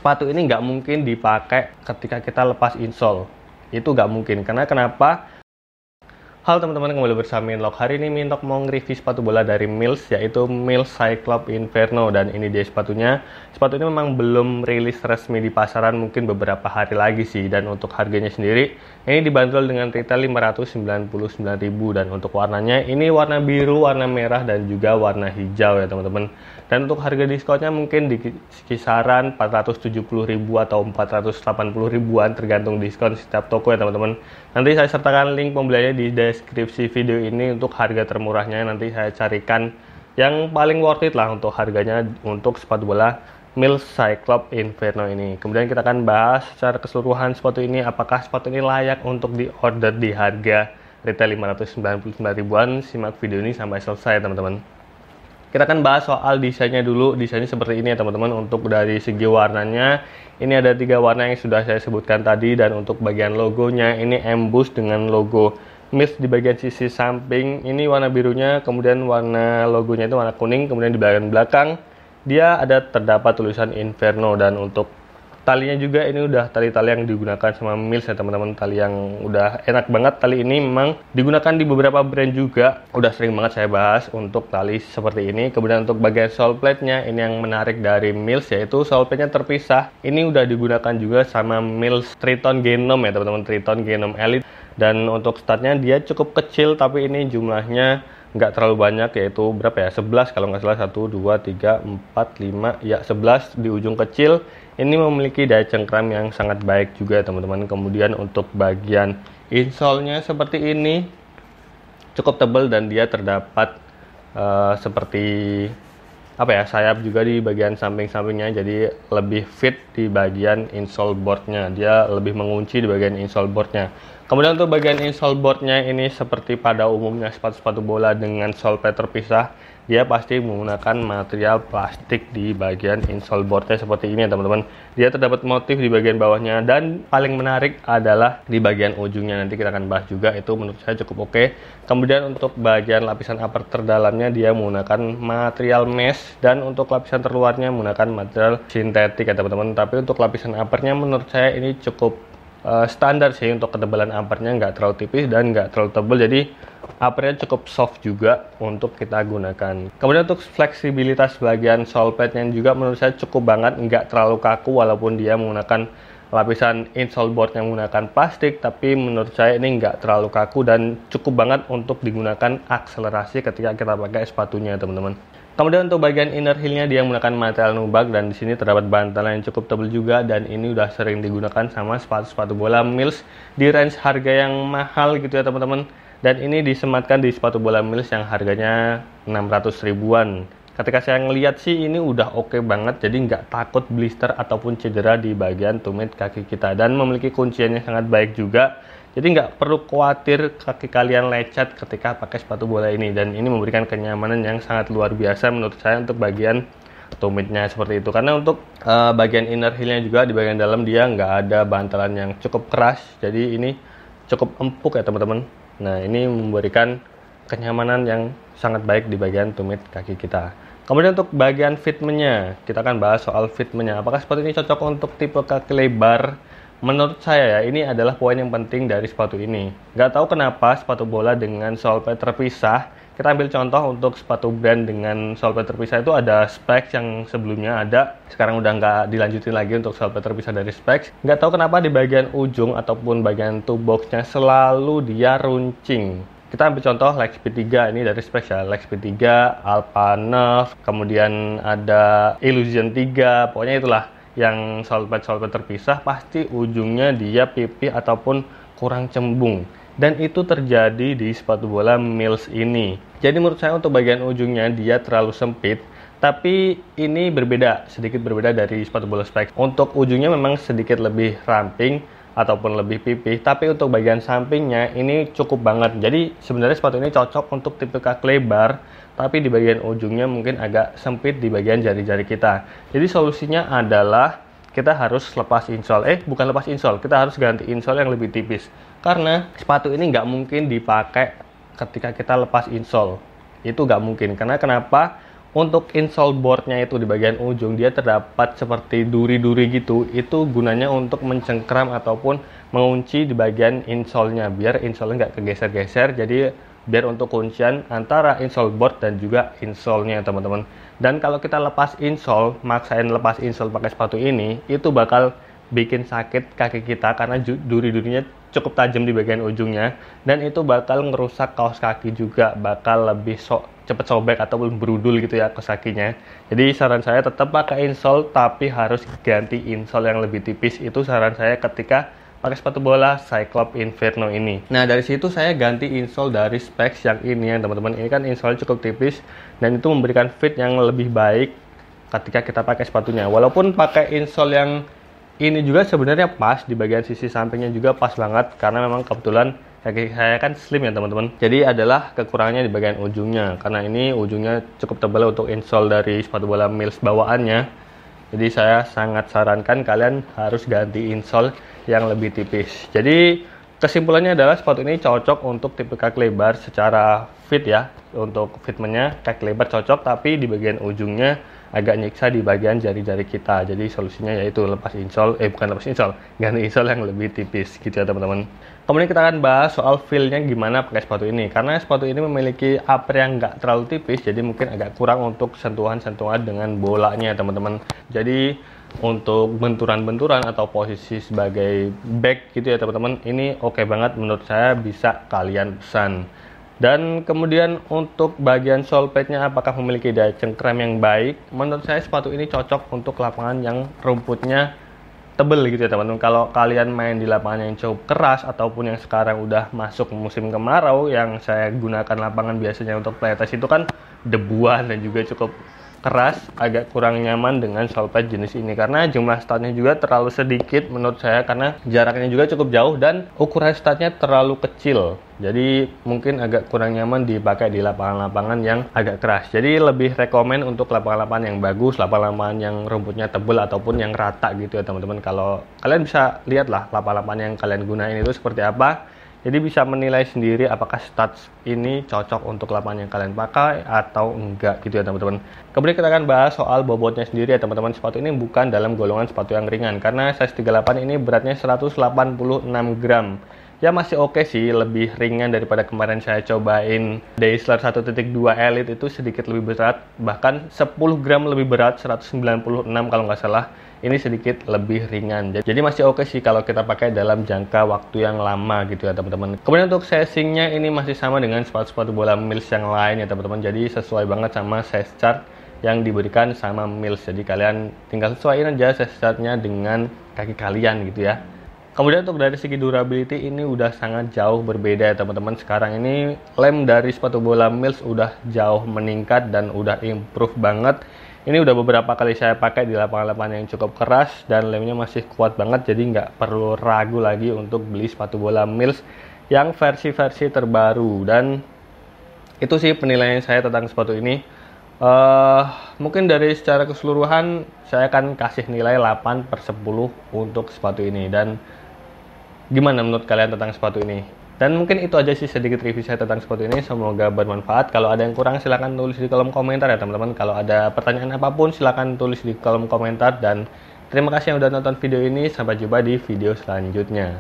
sepatu ini nggak mungkin dipakai ketika kita lepas insole. Itu nggak mungkin. Karena kenapa? Halo teman-teman, kembali bersama Minlock. Hari ini Minlock mau nge-review sepatu bola dari Mills, yaitu Mills Cyclops Inferno. Dan ini dia sepatunya. Sepatu ini memang belum rilis resmi di pasaran, mungkin beberapa hari lagi sih. Dan untuk harganya sendiri, ini dibanderol dengan retail 599.000. Dan untuk warnanya, ini warna biru, warna merah, dan juga warna hijau ya teman-teman. Dan untuk harga diskonnya mungkin di kisaran 470.000 atau 480.000-an tergantung diskon setiap toko ya teman-teman. Nanti saya sertakan link pembeliannya di deskripsi video ini untuk harga termurahnya. Nanti saya carikan yang paling worth it lah untuk harganya untuk sepatu bola Mills Cyclops Inferno ini. Kemudian kita akan bahas secara keseluruhan sepatu ini, apakah sepatu ini layak untuk diorder di harga retail 599.000-an. Simak video ini sampai selesai teman-teman. Kita akan bahas soal desainnya dulu. Desainnya seperti ini ya teman-teman. Untuk dari segi warnanya, ini ada 3 warna yang sudah saya sebutkan tadi. Dan untuk bagian logonya, ini emboss dengan logo Mills di bagian sisi samping. Ini warna birunya, kemudian warna logonya itu warna kuning. Kemudian di bagian belakang, dia ada terdapat tulisan Inferno. Dan untuk talinya juga ini udah tali-tali yang digunakan sama Mills ya teman-teman. Tali yang udah enak banget. Tali ini memang digunakan di beberapa brand juga. Udah sering banget saya bahas untuk tali seperti ini. Kemudian untuk bagian sole plate-nya, ini yang menarik dari Mills, yaitu sole plate-nya terpisah. Ini udah digunakan juga sama Mills Triton Genome ya teman-teman. Triton Genome Elite. Dan untuk statnya dia cukup kecil, tapi ini jumlahnya nggak terlalu banyak, yaitu berapa ya, 11 kalau nggak salah, 1, 2, 3, 4, 5 ya 11 di ujung kecil. Ini memiliki daya cengkram yang sangat baik juga teman-teman. Kemudian untuk bagian insole-nya seperti ini, cukup tebal dan dia terdapat seperti apa ya, sayap juga di bagian samping-sampingnya, jadi lebih fit di bagian insole boardnya. Dia lebih mengunci di bagian insole boardnya. Kemudian untuk bagian insole boardnya ini seperti pada umumnya sepatu-sepatu bola dengan sole plate terpisah, dia pasti menggunakan material plastik di bagian insole boardnya seperti ini ya teman-teman. Dia terdapat motif di bagian bawahnya, dan paling menarik adalah di bagian ujungnya. Nanti kita akan bahas juga, itu menurut saya cukup oke. Kemudian untuk bagian lapisan upper terdalamnya dia menggunakan material mesh, dan untuk lapisan terluarnya menggunakan material sintetik ya teman-teman. Tapi untuk lapisan uppernya menurut saya ini cukup standar sih. Untuk ketebalan uppernya nggak terlalu tipis dan nggak terlalu tebal, jadi uppernya cukup soft juga untuk kita gunakan. Kemudian untuk fleksibilitas bagian sole plate-nya juga menurut saya cukup banget, nggak terlalu kaku walaupun dia menggunakan lapisan insole board yang menggunakan plastik, tapi menurut saya ini nggak terlalu kaku dan cukup banget untuk digunakan akselerasi ketika kita pakai sepatunya teman-teman. Kemudian untuk bagian inner heel-nya dia menggunakan material nubuck, dan di sini terdapat bantalan yang cukup tebal juga, dan ini udah sering digunakan sama sepatu-sepatu bola Mills di range harga yang mahal gitu ya teman-teman. Dan ini disematkan di sepatu bola Mills yang harganya 600 ribuan. Ketika saya ngeliat sih ini udah oke banget, jadi nggak takut blister ataupun cedera di bagian tumit kaki kita, dan memiliki kunciannya sangat baik juga. Jadi nggak perlu khawatir kaki kalian lecet ketika pakai sepatu bola ini, dan ini memberikan kenyamanan yang sangat luar biasa menurut saya untuk bagian tumitnya seperti itu. Karena untuk bagian inner heel-nya juga di bagian dalam dia nggak ada bantalan yang cukup keras, jadi ini cukup empuk ya teman-teman. Nah ini memberikan kenyamanan yang sangat baik di bagian tumit kaki kita. Kemudian untuk bagian fitment-nya, kita akan bahas soal fitment-nya. Apakah sepatu ini cocok untuk tipe kaki lebar? Menurut saya ya, ini adalah poin yang penting dari sepatu ini. Nggak tahu kenapa sepatu bola dengan sole plate terpisah. Kita ambil contoh untuk sepatu brand dengan sole plate terpisah itu ada specs yang sebelumnya ada. Sekarang udah nggak dilanjutin lagi untuk sole plate terpisah dari specs. Nggak tahu kenapa di bagian ujung ataupun bagian toe box-nya selalu dia runcing. Kita ambil contoh Lex P3, ini dari specs ya, Lex P3, Alpha Nerve, kemudian ada Illusion 3, pokoknya itulah yang sole plate terpisah, pasti ujungnya dia pipih ataupun kurang cembung. Dan itu terjadi di sepatu bola Mills ini. Jadi menurut saya untuk bagian ujungnya dia terlalu sempit, tapi ini berbeda, sedikit berbeda dari sepatu bola specs. Untuk ujungnya memang sedikit lebih ramping ataupun lebih pipih, tapi untuk bagian sampingnya ini cukup banget. Jadi sebenarnya sepatu ini cocok untuk tipe kaki lebar, tapi di bagian ujungnya mungkin agak sempit di bagian jari-jari kita. Jadi solusinya adalah kita harus lepas insole. Bukan lepas insole, kita harus ganti insole yang lebih tipis. Karena sepatu ini nggak mungkin dipakai ketika kita lepas insole. Itu nggak mungkin. Karena kenapa? untuk insole boardnya itu di bagian ujung dia terdapat seperti duri-duri gitu. Itu gunanya untuk mencengkram ataupun mengunci di bagian insole-nya biar insole-nya nggak kegeser-geser. Jadi biar untuk kuncian antara insole board dan juga insole-nya teman-teman. Dan kalau kita lepas insole, maksain lepas insole pakai sepatu ini, itu bakal bikin sakit kaki kita karena duri-durinya cukup tajam di bagian ujungnya, dan itu bakal ngerusak kaos kaki juga, bakal lebih cepet sobek ataupun berudul gitu ya kaos kakinya. Jadi saran saya tetap pakai insole, tapi harus ganti insole yang lebih tipis. Itu saran saya ketika pakai sepatu bola Cyclops Inferno ini. Nah, dari situ saya ganti insole dari Specs yang ini ya teman-teman. Ini kan insole cukup tipis dan itu memberikan fit yang lebih baik ketika kita pakai sepatunya. Walaupun pakai insole yang ini juga sebenarnya pas, di bagian sisi sampingnya juga pas banget karena memang kebetulan kaki saya kan slim ya teman-teman. Jadi adalah kekurangannya di bagian ujungnya karena ini ujungnya cukup tebal untuk insole dari sepatu bola Mills bawaannya. Jadi saya sangat sarankan kalian harus ganti insole yang lebih tipis. Jadi kesimpulannya adalah sepatu ini cocok untuk tipe kaki lebar secara fit ya. Untuk fitmentnya kaki lebar cocok, tapi di bagian ujungnya agak nyiksa di bagian jari-jari kita. Jadi solusinya yaitu lepas insole, bukan lepas insole, ganti insole yang lebih tipis gitu ya teman-teman. Kemudian kita akan bahas soal feel-nya gimana pakai sepatu ini. Karena sepatu ini memiliki upper yang nggak terlalu tipis, jadi mungkin agak kurang untuk sentuhan-sentuhan dengan bolanya teman-teman. Jadi untuk benturan-benturan atau posisi sebagai back gitu ya teman-teman, ini oke banget menurut saya, bisa kalian pesan. Dan kemudian untuk bagian sole pad-nya apakah memiliki daya cengkram yang baik? Menurut saya sepatu ini cocok untuk lapangan yang rumputnya tebel gitu ya teman-teman. Kalau kalian main di lapangan yang cukup keras ataupun yang sekarang udah masuk musim kemarau, yang saya gunakan lapangan biasanya untuk playtest itu kan debuan dan juga cukup keras, agak kurang nyaman dengan sole pad jenis ini karena jumlah statnya juga terlalu sedikit menurut saya, karena jaraknya juga cukup jauh dan ukuran statnya terlalu kecil. Jadi mungkin agak kurang nyaman dipakai di lapangan-lapangan yang agak keras. Jadi lebih rekomen untuk lapangan-lapangan yang bagus, lapangan-lapangan yang rumputnya tebal ataupun yang rata gitu ya teman-teman. Kalau kalian bisa lihat lah lapangan-lapangan yang kalian gunain itu seperti apa. Jadi bisa menilai sendiri apakah stats ini cocok untuk lapangan yang kalian pakai atau enggak gitu ya teman-teman. Kemudian kita akan bahas soal bobotnya sendiri ya teman-teman. Sepatu ini bukan dalam golongan sepatu yang ringan karena size 38 ini beratnya 186 gram. Ya masih oke sih, lebih ringan daripada kemarin saya cobain Daysler 1.2 Elite, itu sedikit lebih berat, bahkan 10 gram lebih berat, 196 kalau nggak salah. Ini sedikit lebih ringan, jadi masih oke sih kalau kita pakai dalam jangka waktu yang lama gitu ya teman-teman. Kemudian untuk sizingnya ini masih sama dengan sepatu-sepatu bola Mills yang lain ya teman-teman, jadi sesuai banget sama size chart yang diberikan sama Mills. Jadi kalian tinggal sesuaiin aja size chartnya dengan kaki kalian gitu ya. Kemudian untuk dari segi durability ini udah sangat jauh berbeda ya teman-teman. Sekarang ini lem dari sepatu bola Mills udah jauh meningkat dan udah improve banget. Ini udah beberapa kali saya pakai di lapangan-lapangan yang cukup keras dan lemnya masih kuat banget, jadi nggak perlu ragu lagi untuk beli sepatu bola Mills yang versi-versi terbaru. Dan itu sih penilaian saya tentang sepatu ini. Mungkin dari secara keseluruhan saya akan kasih nilai 8/10 untuk sepatu ini. Dan gimana menurut kalian tentang sepatu ini? Dan mungkin itu aja sih sedikit review saya tentang sepatu ini. Semoga bermanfaat. Kalau ada yang kurang silahkan tulis di kolom komentar ya teman-teman. Kalau ada pertanyaan apapun silahkan tulis di kolom komentar. Dan terima kasih yang udah nonton video ini. Sampai jumpa di video selanjutnya.